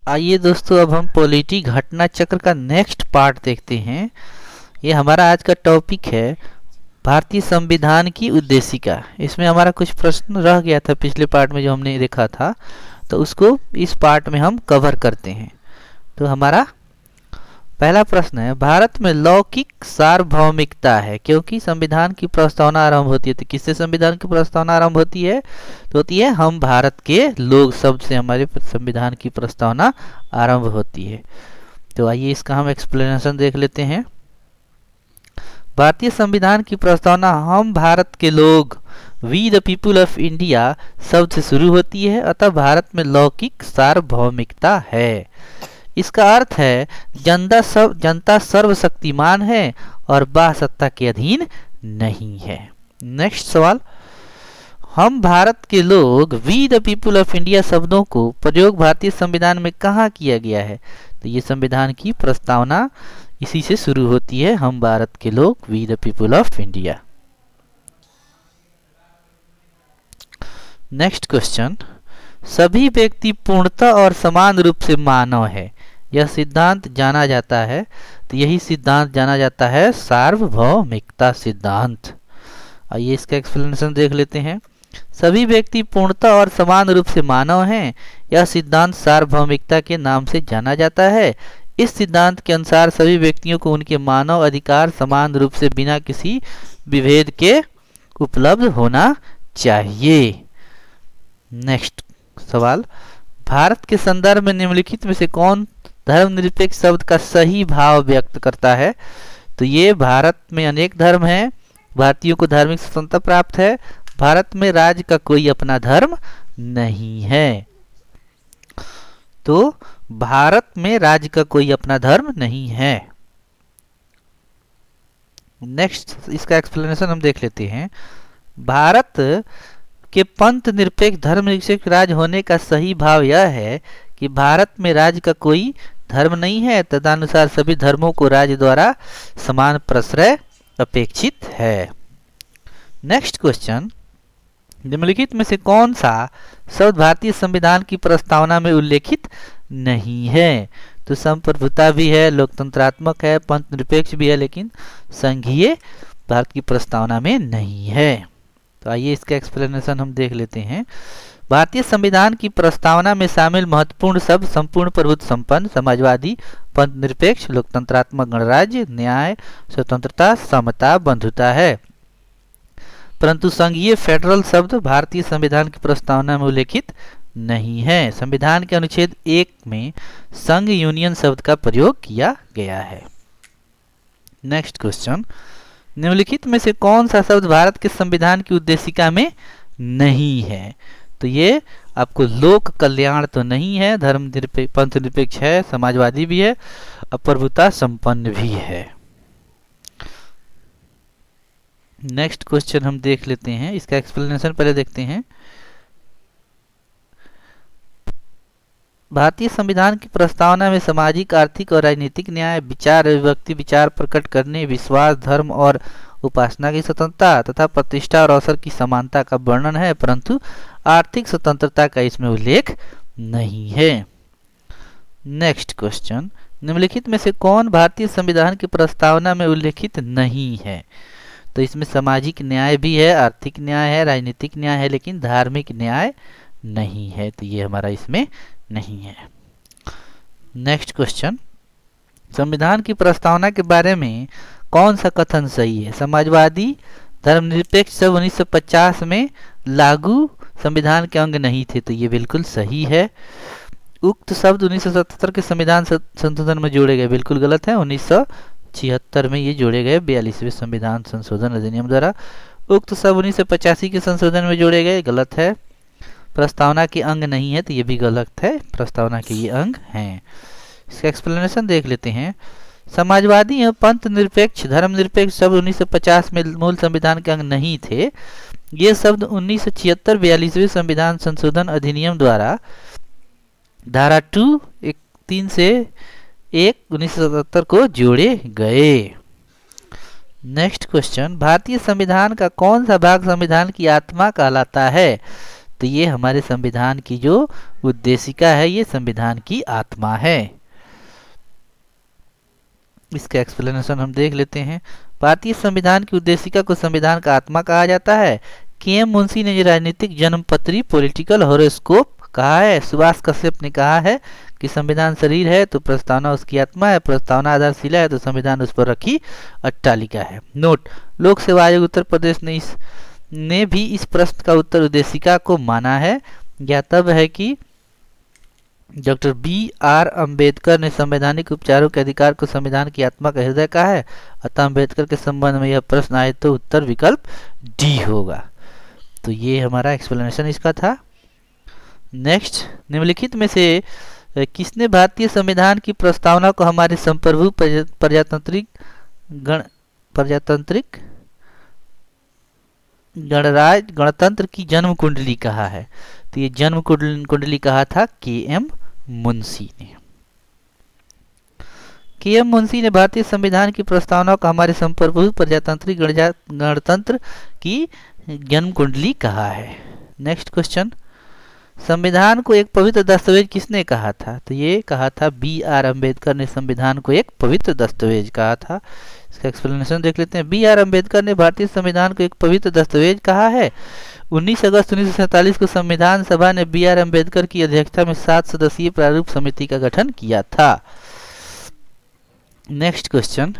आइए दोस्तों, अब हम पॉलिटी घटना चक्र का नेक्स्ट पार्ट देखते हैं। ये हमारा आज का टॉपिक है भारतीय संविधान की उद्देशिका। इसमें हमारा कुछ प्रश्न रह गया था पिछले पार्ट में जो हमने देखा था, तो उसको इस पार्ट में हम कवर करते हैं। तो हमारा पहला प्रश्न है, भारत में लौकिक सार्वभौमिकता है क्योंकि संविधान की प्रस्तावना आरंभ होती है। तो किससे संविधान की प्रस्तावना आरंभ होती है? तो होती है हम भारत के लोग शब्द से हमारे संविधान की प्रस्तावना आरंभ होती है। तो आइए इसका हम एक्सप्लेनेशन देख लेते हैं। भारतीय संविधान की प्रस्तावना हम भारत के लोग, we the people of India शब्द से शुरू होती है, अतः भारत में लौकिक सार्वभौमिकता है। इसका अर्थ है जनता सर्वशक्तिमान है और बाह्य सत्ता के अधीन नहीं है। नेक्स्ट सवाल, हम भारत के लोग, we the people of India शब्दों को प्रयोग भारतीय संविधान में कहाँ किया गया है? तो ये संविधान की प्रस्तावना इसी से शुरू होती है, हम भारत के लोग, we the people of India. Next question, सभी व्यक्ति पूर्णतः और समान रूप से मानव है, यह सिद्धांत जाना जाता है। तो यही सिद्धांत जाना जाता है सार्वभौमिकता सिद्धांत। आइए इसका एक्सप्लेनेशन देख लेते हैं। सभी व्यक्ति पूर्णतः और समान रूप से मानव हैं, यह सिद्धांत सार्वभौमिकता के नाम से जाना जाता है। इस सिद्धांत के अनुसार सभी व्यक्तियों को उनके मानव अधिकार समान रूप से बिना किसी विभेद के उपलब्ध होना चाहिए। नेक्स्ट सवाल, भारत के संदर्भ में निम्नलिखित में से कौन धर्मनिरपेक्ष शब्द का सही भाव व्यक्त करता है? तो ये भारत में अनेक धर्म हैं, भारतीयों को धार्मिक स्वतंत्रता प्राप्त है, भारत में राज्य का कोई अपना धर्म नहीं है। तो भारत में राज्य का कोई अपना धर्म नहीं है। नेक्स्ट इसका एक्सप्लेनेशन हम देख लेते हैं। भारत के पंथ निरपेक्ष धर्मनिरपेक्ष राज्य होने का सही भाव यह है कि भारत में राज्य का कोई धर्म नहीं है, तदनुसार सभी धर्मों को राज्य द्वारा समान प्रश्रय अपेक्षित है। नेक्स्ट क्वेश्चन, निम्नलिखित में से कौन सा शब्द भारतीय संविधान की प्रस्तावना में उल्लेखित नहीं है? तो संप्रभुता भी है, लोकतंत्रात्मक है, पंथ निरपेक्ष भी है, लेकिन संघीय भारत की प्रस्तावना में नहीं है। तो आइए इसका एक्सप्लेनेशन हम देख लेते हैं। भारतीय संविधान की प्रस्तावना में शामिल महत्वपूर्ण शब्द संपूर्ण प्रभुत्व संपन्न, समाजवादी, पंथ निरपेक्ष, लोकतंत्रात्मक गणराज्य, न्याय, स्वतंत्रता, समता, बंधुता है। परंतु संघीय फेडरल शब्द भारतीय संविधान की प्रस्तावना में उल्लेखित नहीं है। संविधान के अनुच्छेद 1 में संघ यूनियन शब्द का प्रयोग किया गया है। नेक्स्ट क्वेश्चन, निम्नलिखित में से कौन सा शब्द भारत के संविधान की उद्देशिका में नहीं है? तो ये आपको लोक कल्याण तो नहीं है, धर्म निरपेक्ष, पंथ निरपेक्ष है, समाजवादी भी है, अप्रभुता संपन्न भी है। नेक्स्ट क्वेश्चन हम देख लेते हैं, इसका एक्सप्लेनेशन पहले देखते हैं। भारतीय संविधान की प्रस्तावना में सामाजिक, आर्थिक और राजनीतिक न्याय, विचार अभिव्यक्ति, विचार प्रकट करने, विश्वास, धर्म और उपासना की स्वतंत्रता तथा प्रतिष्ठा और अवसर की समानता का वर्णन है, परंतु आर्थिक स्वतंत्रता का इसमें उल्लेख नहीं है। नेक्स्ट क्वेश्चन, निम्नलिखित में से कौन भारतीय संविधान की प्रस्तावना में उल्लेखित नहीं है? तो इसमें सामाजिक न्याय भी है, आर्थिक न्याय है, राजनीतिक न्याय है, लेकिन धार्मिक न्याय नहीं है। तो ये हमारा इसमें नहीं है। नेक्स्ट क्वेश्चन, संविधान की प्रस्तावना के बारे में कौन सा कथन सही है? समाजवादी धर्मनिरपेक्ष सब 1950 में लागू संविधान के अंग नहीं थे, तो ये बिल्कुल सही है। उक्त शब्द 1977 के संविधान संशोधन में जोड़े गए, बिल्कुल गलत है। 1976 में ये जोड़े गए 42वें संविधान संशोधन अधिनियम द्वारा। उक्त शब्द 1985 के संशोधन में जोड़े गए, गलत है। प्रस्तावना के अंग नहीं है, तो ये भी गलत है, प्रस्तावना के ये अंग हैं। इसका एक्सप्लेनेशन देख लेते हैं। समाजवादी एवं पंथ निरपेक्ष, धर्मनिरपेक्ष शब्द 1950 में मूल संविधान के अंग नहीं थे। ये शब्द 1976 42वें संविधान संशोधन अधिनियम द्वारा धारा 2(1)(3) से 1/1977 को जोड़े गए। नेक्स्ट क्वेश्चन, भारतीय संविधान का कौन सा भाग संविधान की आत्मा कहलाता है? तो ये हमारे संविधान की जो उद्देशिका है, ये संविधान की आत्मा है। इसका एक्सप्लेनेशन हम देख लेते हैं। भारतीय संविधान की उद्देशिका को संविधान का आत्मा कहा जाता है। के.एम. मुंशी ने राजनीतिक जन्मपत्री पॉलिटिकल हॉरोस्कोप कहा है। सुभाष कश्यप ने कहा है कि संविधान शरीर है तो प्रस्तावना उसकी आत्मा है, प्रस्तावना आधारशिला है तो संविधान उस पर रखी अट्टालिका है। नोट: लोक सेवा आयोग उत्तर प्रदेश ने भी इस प्रश्न का उत्तर उद्देशिका को माना है। यह तब है कि डॉक्टर बी.आर. अम्बेडकर ने संवैधानिक उपचारों के अधिकार को संविधान की आत्मा का हृदय कहा है। अतः अम्बेडकर के संबंध में यह प्रश्न आए तो उत्तर विकल्प डी होगा। तो ये हमारा एक्सप्लेनेशन इसका था। नेक्स्ट: निम्नलिखित में से किसने भारतीय संविधान की प्रस्तावना को हमारे संप्रभु प्रजातांत्रिक गणतंत्र की जन्म कुंडली कहा है? तो ये जन्म कुंडली कहा था के.एम. मुंशी ने। के.एम. मुंशी ने भारतीय संविधान की प्रस्तावना को हमारे संप्रभु प्रजातांत्रिक गणतंत्र की जन्म कुंडली कहा है। नेक्स्ट क्वेश्चन: संविधान को एक पवित्र दस्तावेज किसने कहा था? तो ये कहा था बी.आर. अम्बेडकर ने संविधान को एक पवित्र दस्तावेज कहा था। इसका एक्सप्लेनेशन देख लेते हैं। बी.आर. अम्बेडकर ने भारतीय संविधान को एक पवित्र दस्तावेज कहा है। 19 अगस्त 1947 को संविधान सभा ने बी.आर. अम्बेडकर की अध्यक्षता में 7 सदस्यीय प्रारूप समिति का गठन किया था। नेक्स्ट क्वेश्चन: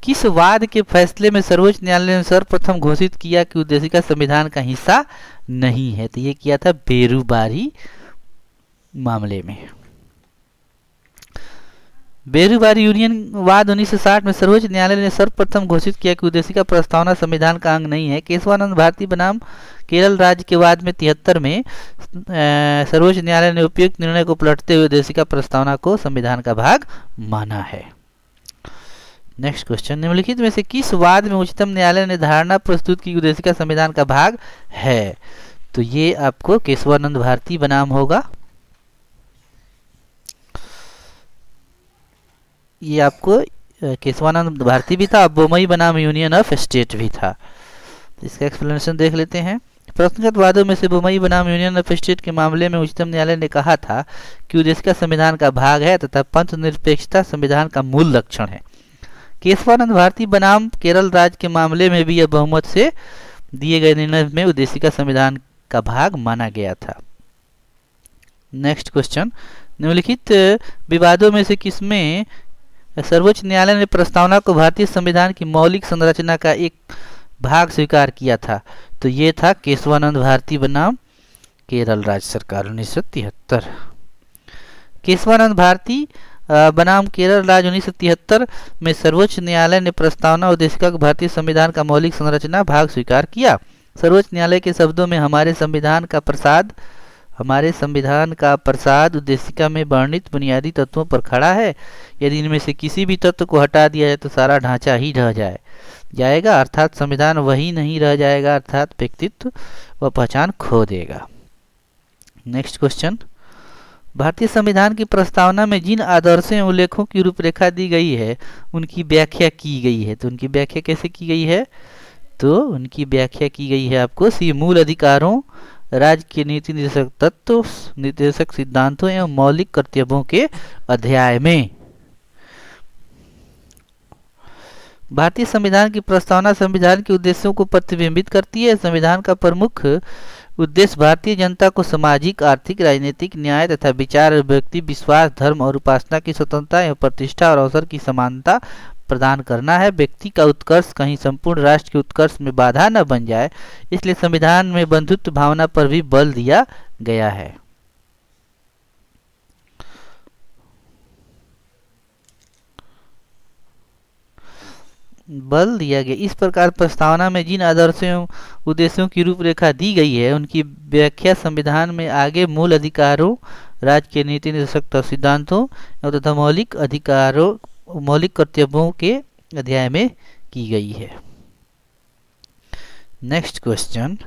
किस वाद के फैसले में सर्वोच्च न्यायालय ने सर्वप्रथम घोषित किया कि उद्देशिका संविधान का हिस्सा नहीं है? तो ये किया था बेरुबारी मामले में। बेरुबारी यूनियन वाद 1960 में सर्वोच्च न्यायालय ने सर्वप्रथम घोषित किया कि उद्देशिका प्रस्तावना संविधान का अंग नहीं है। केशवानंद भारती बनाम केरल राज्य के वाद में 73 में सर्वोच्च न्यायालय ने उपयुक्त निर्णय को पलटते हुए उद्देशिका प्रस्तावना को संविधान का भाग माना है। नेक्स्ट क्वेश्चन: निम्नलिखित में से किस वाद में उच्चतम न्यायालय ने धारणा प्रस्तुत की उद्देशिका संविधान का भाग है? तो ये आपको केशवानंद भारती बनाम होगा। ये आपको केशवानंद भारती भी था, अब बोमई बनाम यूनियन ऑफ स्टेट भी था। इसका एक्सप्लेनेशन देख लेते हैं। प्रश्नगत वादों में से बोमई बनाम यूनियन ऑफ स्टेट के मामले में उच्चतम न्यायालय ने कहा था कि उद्देशिका संविधान का भाग है तथा पंथ निरपेक्षता संविधान का मूल लक्षण है। केशवानंद भारती बनाम केरल राज्य के मामले में भी यह बहुमत से दिए गए निर्णय में उद्देशिका संविधान का भाग माना गया था। नेक्स्ट क्वेश्चन: निम्नलिखित विवादों में से किसमें सर्वोच्च न्यायालय ने प्रस्तावना को भारतीय संविधान की मौलिक संरचना का एक भाग स्वीकार किया था? तो ये था केशवानंद भारती बनाम केरल राज्य सरकार 1973। केशवानंद भारती बनाम केरल राज्य 1973 में सर्वोच्च न्यायालय ने प्रस्तावना उद्देशिका को भारतीय संविधान का मौलिक संरचना भाग स्वीकार किया। सर्वोच्च न्यायालय के शब्दों में हमारे संविधान का प्रसाद उद्देशिका में वर्णित बुनियादी तत्वों पर खड़ा है। यदि इनमें से किसी भी तत्व को हटा दिया जाए तो सारा ढांचा ही ढह जाएगा, अर्थात संविधान वही नहीं रह जाएगा, अर्थात व्यक्तित्व व पहचान खो देगा। नेक्स्ट क्वेश्चन: भारतीय संविधान की प्रस्तावना में जिन आदर्शों एवं उल्लेखों की रूपरेखा दी गई है उनकी व्याख्या की गई है। तो उनकी व्याख्या कैसे की गई है? तो उनकी व्याख्या की गई है आपको मूल अधिकारों, राज्य के नीति निर्देशक तत्व, निर्देशक सिद्धांतों एवं मौलिक कर्तव्यों के अध्याय में। भारतीय संविधान की प्रस्तावना संविधान के उद्देश्यों को प्रतिबिंबित करती है। संविधान का प्रमुख उद्देश्य भारतीय जनता को सामाजिक, आर्थिक, राजनीतिक न्याय तथा विचार, व्यक्ति विश्वास, धर्म और उपासना की स्वतंत्रता एवं प्रतिष्ठा और अवसर की समानता प्रदान करना है। व्यक्ति का उत्कर्ष कहीं संपूर्ण राष्ट्र के उत्कर्ष में बाधा न बन जाए, इसलिए संविधान में बंधुत्व भावना पर भी बल दिया गया है। इस प्रकार प्रस्तावना में जिन आदर्शों उद्देश्यों की रूपरेखा दी गई है उनकी व्याख्या संविधान में आगे मूल अधिकारों, राज्य के नीति निर्देशक सिद्धांतों तथा मौलिक कर्तव्यों के अध्याय में की गई है। नेक्स्ट क्वेश्चन: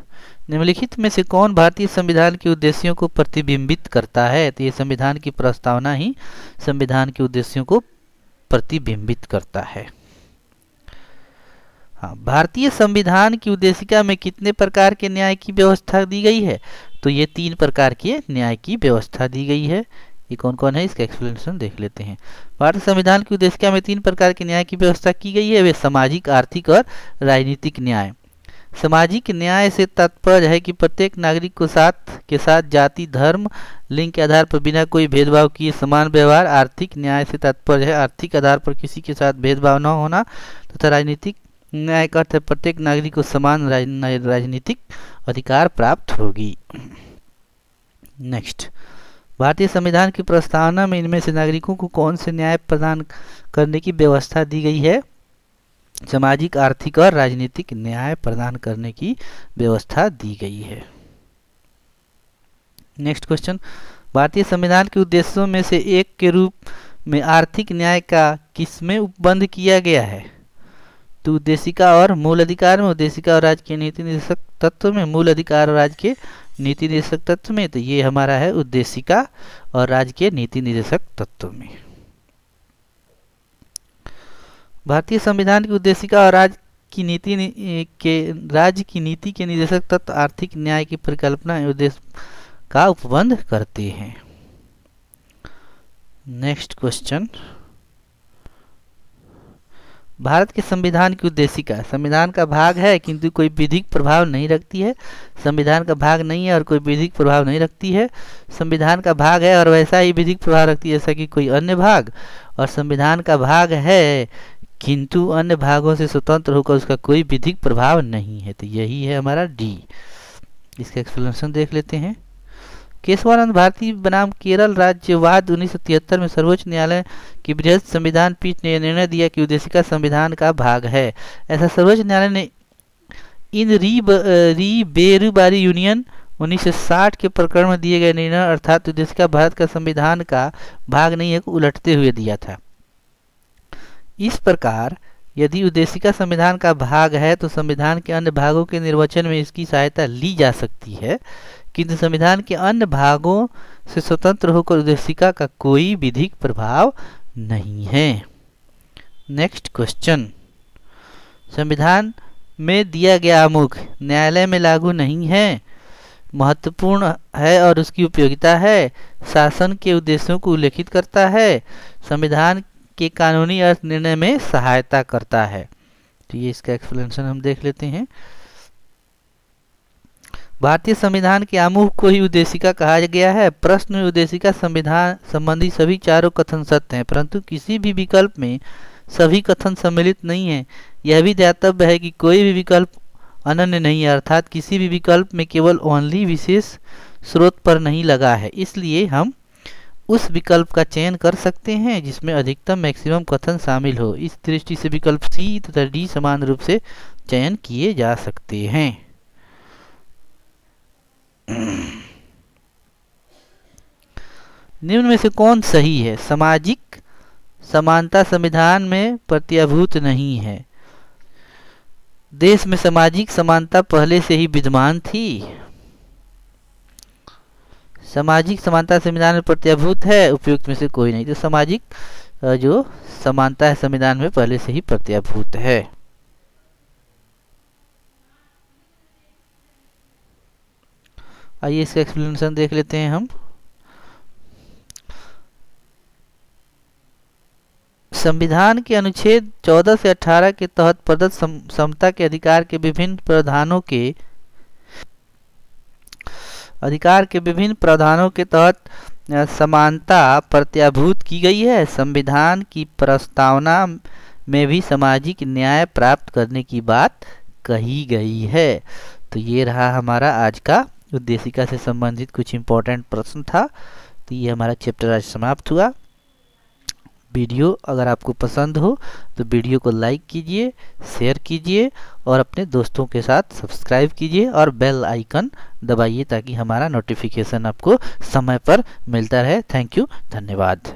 निम्नलिखित में से कौन भारतीय संविधान के उद्देश्यों को प्रतिबिंबित करता है? तो ये संविधान की प्रस्तावना ही संविधान के उद्देश्यों को प्रतिबिंबित करता है। हाँ, भारतीय संविधान की उद्देशिका में कितने प्रकार के न्याय की व्यवस्था दी गई है? तो ये 3 प्रकार के न्याय की व्यवस्था दी गई है। ये कौन कौन है, इसका एक्सप्लेनेशन देख लेते हैं। भारतीय संविधान की उद्देशिका में 3 प्रकार के न्याय की व्यवस्था की गई है। वे सामाजिक, आर्थिक और राजनीतिक न्याय। सामाजिक न्याय से तात्पर्य है कि प्रत्येक नागरिक को के साथ जाति, धर्म, लिंग के आधार पर बिना कोई भेदभाव किए समान व्यवहार। आर्थिक न्याय से तात्पर्य है आर्थिक आधार पर किसी के साथ भेदभाव न होना। तथा राजनीतिक न्याय का अर्थ है प्रत्येक नागरिक को समान राजनीतिक अधिकार प्राप्त होगी। नेक्स्ट, भारतीय संविधान की प्रस्तावना में इनमें से नागरिकों को कौन से न्याय प्रदान करने की व्यवस्था दी गई है? सामाजिक, आर्थिक और राजनीतिक न्याय प्रदान करने की व्यवस्था दी गई है। नेक्स्ट क्वेश्चन, भारतीय संविधान के उद्देश्यों में से एक के रूप में आर्थिक न्याय का किसमें उपबंध किया गया है? तो उद्देशिका और मूल अधिकार में, उद्देशिका और राज्य के नीति निर्देशक तत्व में, मूल अधिकार और राज्य के नीति निर्देशक तत्व में। तो ये हमारा है उद्देशिका और राज्य के नीति निर्देशक तत्व में। भारतीय संविधान की उद्देशिका और राज्य की नीति के निर्देशक तत्व आर्थिक न्याय की परिकल्पना एवं उद्देश्य का उपबंध करते हैं। नेक्स्ट क्वेश्चन, भारत के संविधान की उद्देशिका संविधान का भाग है किंतु कोई विधिक प्रभाव नहीं रखती है। संविधान का भाग नहीं है और कोई विधिक प्रभाव नहीं रखती है। संविधान का भाग है और वैसा ही विधिक प्रभाव रखती है जैसा कि कोई अन्य भाग। और संविधान का भाग है किंतु अन्य भागों से स्वतंत्र होकर उसका कोई विधिक प्रभाव नहीं है। तो यही है हमारा डी। इसका एक्सप्लेनेशन देख लेते हैं। केशवानंद भारती बनाम केरल राज्यवाद 1973 में सर्वोच्च न्यायालय की बृहद संविधान पीठ ने निर्णय दिया कि उद्देशिका संविधान का भाग है। ऐसा सर्वोच्च न्यायालय ने इन बेरुबारी यूनियन 1960 के प्रकरण में दिए गए निर्णय अर्थात उद्देशिका भारत का संविधान का भाग नहीं है को उलटते हुए दिया था। इस प्रकार यदि उद्देशिका संविधान का भाग है तो संविधान के अन्य भागों के निर्वचन में इसकी सहायता ली जा सकती है, किंतु संविधान के अन्य भागों से स्वतंत्र होकर उद्देशिका का कोई विधिक प्रभाव नहीं है। नेक्स्ट क्वेश्चन, संविधान में दिया गया आमुख न्यायालय में लागू नहीं है, महत्वपूर्ण है और उसकी उपयोगिता है, शासन के उद्देश्यों को उल्लेखित करता है, संविधान के कानूनी अर्थ निर्णय में सहायता करता है। तो ये इसका एक्सप्लेनेशन हम देख लेते हैं। भारतीय संविधान के आमुख को ही उद्देशिका कहा गया है। प्रश्न में उद्देशिका संविधान संबंधी सभी चारों कथन सत्य हैं, परंतु किसी भी विकल्प में सभी कथन सम्मिलित नहीं है। यह भी ध्यातव्य है कि कोई भी विकल्प अनन्य नहीं है, अर्थात किसी भी विकल्प में केवल ओनली विशेष स्रोत पर नहीं लगा है। इसलिए हम उस विकल्प का चयन कर सकते हैं जिसमें अधिकतम मैक्सिमम कथन शामिल हो। इस दृष्टि से विकल्प सी तथा डी समान रूप से चयन किए जा सकते हैं। निम्न में से कौन सही है? सामाजिक समानता संविधान में प्रत्याभूत नहीं है। देश में सामाजिक समानता पहले से ही विद्यमान थी। सामाजिक समानता संविधान में प्रत्याभूत है, उपयुक्त में से कोई नहीं। तो सामाजिक जो समानता है संविधान में पहले से ही प्रत्याभूत है। आइए इसका एक्सप्लेनेशन देख लेते हैं हम। संविधान के अनुच्छेद 14 से 18 के तहत प्रदत्त समता के अधिकार के विभिन्न प्रावधानों के तहत समानता प्रत्याभूत की गई है। संविधान की प्रस्तावना में भी सामाजिक न्याय प्राप्त करने की बात कही गई है। तो ये रहा हमारा आज का उद्देशिका से संबंधित कुछ इम्पोर्टेंट प्रश्न था। तो ये हमारा चैप्टर आज समाप्त हुआ। वीडियो अगर आपको पसंद हो तो वीडियो को लाइक कीजिए, शेयर कीजिए और अपने दोस्तों के साथ सब्सक्राइब कीजिए और बेल आइकन दबाइए ताकि हमारा नोटिफिकेशन आपको समय पर मिलता रहे। थैंक यू, धन्यवाद।